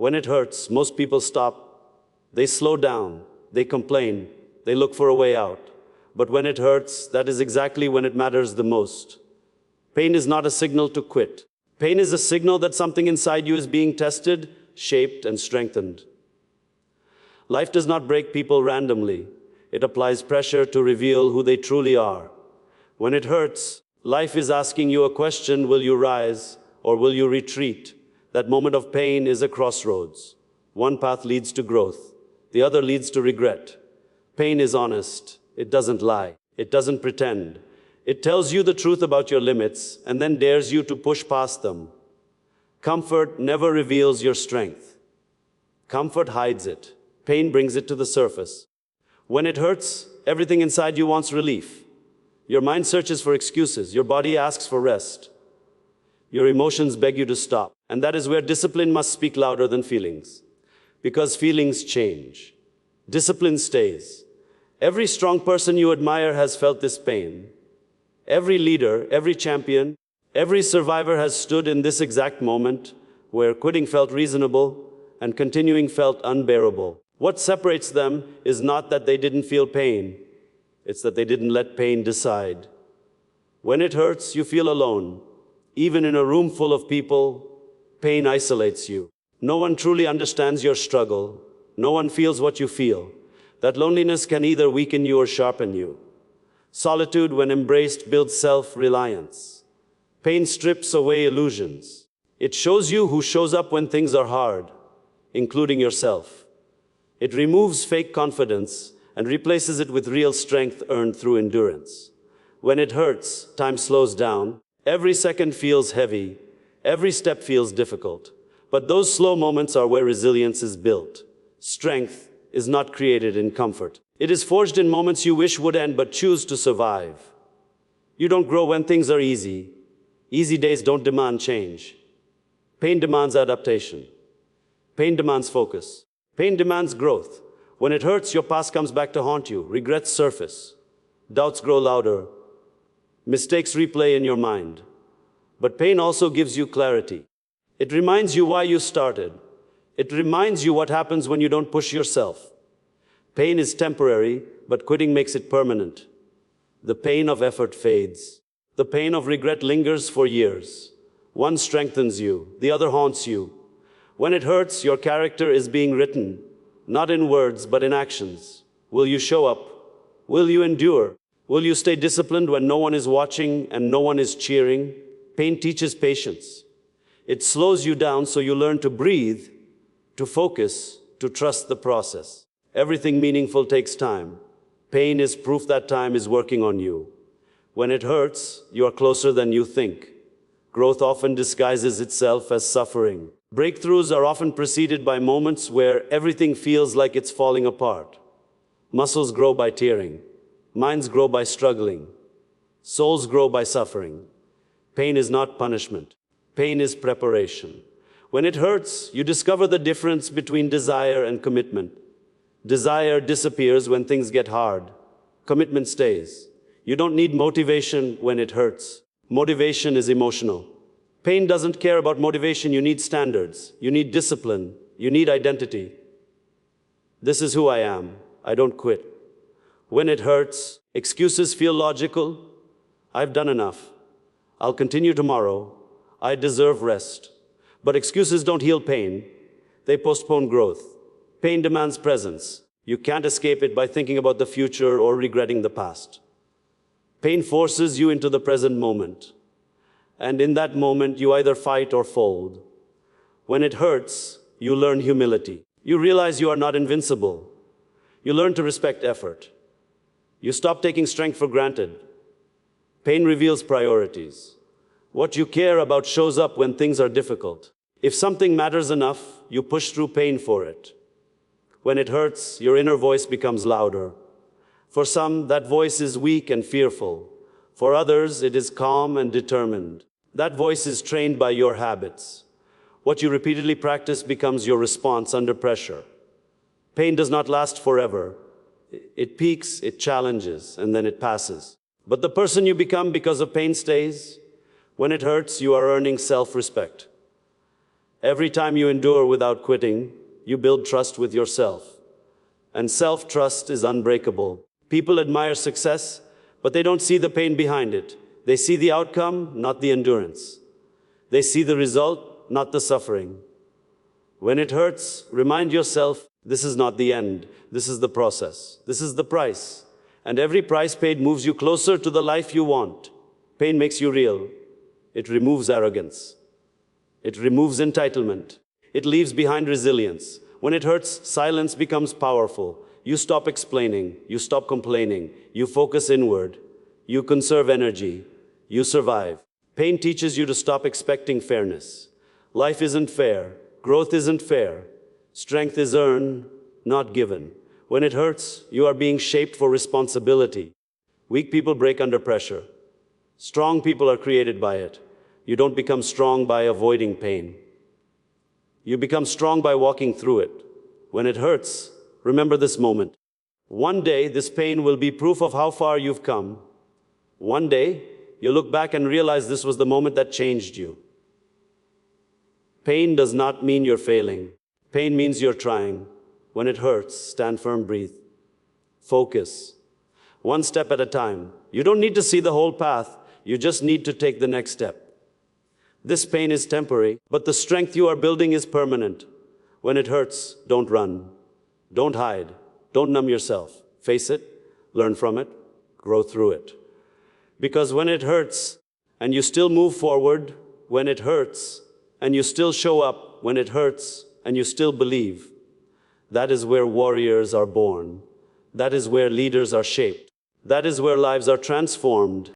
When it hurts, most people stop. They slow down, they complain, they look for a way out. But when it hurts, that is exactly when it matters the most. Pain is not a signal to quit. Pain is a signal that something inside you is being tested, shaped, and strengthened. Life does not break people randomly. It applies pressure to reveal who they truly are. When it hurts, life is asking you a question: will you rise or will you retreat? That moment of pain is a crossroads. One path leads to growth, the other leads to regret. Pain is honest. It doesn't lie. It doesn't pretend. It tells you the truth about your limits and then dares you to push past them. Comfort never reveals your strength. Comfort hides it. Pain brings it to the surface. When it hurts, everything inside you wants relief. Your mind searches for excuses. Your body asks for rest. Your emotions beg you to stop. And that is where discipline must speak louder than feelings. Because feelings change. Discipline stays. Every strong person you admire has felt this pain. Every leader, every champion, every survivor has stood in this exact moment where quitting felt reasonable and continuing felt unbearable. What separates them is not that they didn't feel pain. It's that they didn't let pain decide. When it hurts, you feel alone. Even in a room full of people, pain isolates you. No one truly understands your struggle. No one feels what you feel. That loneliness can either weaken you or sharpen you. Solitude, when embraced, builds self-reliance. Pain strips away illusions. It shows you who shows up when things are hard, including yourself. It removes fake confidence and replaces it with real strength earned through endurance. When it hurts, time slows down. Every second feels heavy. Every step feels difficult. But those slow moments are where resilience is built. Strength is not created in comfort. It is forged in moments you wish would end but choose to survive. You don't grow when things are easy. Easy days don't demand change. Pain demands adaptation. Pain demands focus. Pain demands growth. When it hurts, your past comes back to haunt you. Regrets surface. Doubts grow louder. Mistakes replay in your mind. But pain also gives you clarity. It reminds you why you started. It reminds you what happens when you don't push yourself. Pain is temporary, but quitting makes it permanent. The pain of effort fades. The pain of regret lingers for years. One strengthens you, the other haunts you. When it hurts, your character is being written, not in words, but in actions. Will you show up? Will you endure? Will you stay disciplined when no one is watching and no one is cheering? Pain teaches patience. It slows you down so you learn to breathe, to focus, to trust the process. Everything meaningful takes time. Pain is proof that time is working on you. When it hurts, you are closer than you think. Growth often disguises itself as suffering. Breakthroughs are often preceded by moments where everything feels like it's falling apart. Muscles grow by tearing. Minds grow by struggling. Souls grow by suffering. Pain is not punishment. Pain is preparation. When it hurts, you discover the difference between desire and commitment. Desire disappears when things get hard. Commitment stays. You don't need motivation when it hurts. Motivation is emotional. Pain doesn't care about motivation. You need standards. You need discipline. You need identity. This is who I am. I don't quit. When it hurts, excuses feel logical. I've done enough. I'll continue tomorrow. I deserve rest. But excuses don't heal pain. They postpone growth. Pain demands presence. You can't escape it by thinking about the future or regretting the past. Pain forces you into the present moment. And in that moment, you either fight or fold. When it hurts, you learn humility. You realize you are not invincible. You learn to respect effort. You stop taking strength for granted. Pain reveals priorities. What you care about shows up when things are difficult. If something matters enough, you push through pain for it. When it hurts, your inner voice becomes louder. For some, that voice is weak and fearful. For others, it is calm and determined. That voice is trained by your habits. What you repeatedly practice becomes your response under pressure. Pain does not last forever. It peaks, it challenges, and then it passes. But the person you become because of pain stays. When it hurts, you are earning self-respect. Every time you endure without quitting, you build trust with yourself. And self-trust is unbreakable. People admire success, but they don't see the pain behind it. They see the outcome, not the endurance. They see the result, not the suffering. When it hurts, remind yourself, this is not the end. This is the process. This is the price. And every price paid moves you closer to the life you want. Pain makes you real. It removes arrogance. It removes entitlement. It leaves behind resilience. When it hurts, silence becomes powerful. You stop explaining. You stop complaining. You focus inward. You conserve energy. You survive. Pain teaches you to stop expecting fairness. Life isn't fair. Growth isn't fair. Strength is earned, not given. When it hurts, you are being shaped for responsibility. Weak people break under pressure. Strong people are created by it. You don't become strong by avoiding pain. You become strong by walking through it. When it hurts, remember this moment. One day, this pain will be proof of how far you've come. One day, you'll look back and realize this was the moment that changed you. Pain does not mean you're failing. Pain means you're trying. When it hurts, stand firm, breathe. Focus. One step at a time. You don't need to see the whole path. You just need to take the next step. This pain is temporary, but the strength you are building is permanent. When it hurts, don't run. Don't hide. Don't numb yourself. Face it, learn from it, grow through it. Because when it hurts, and you still move forward, when it hurts, and you still show up, when it hurts, and you still believe, that is where warriors are born. That is where leaders are shaped. That is where lives are transformed.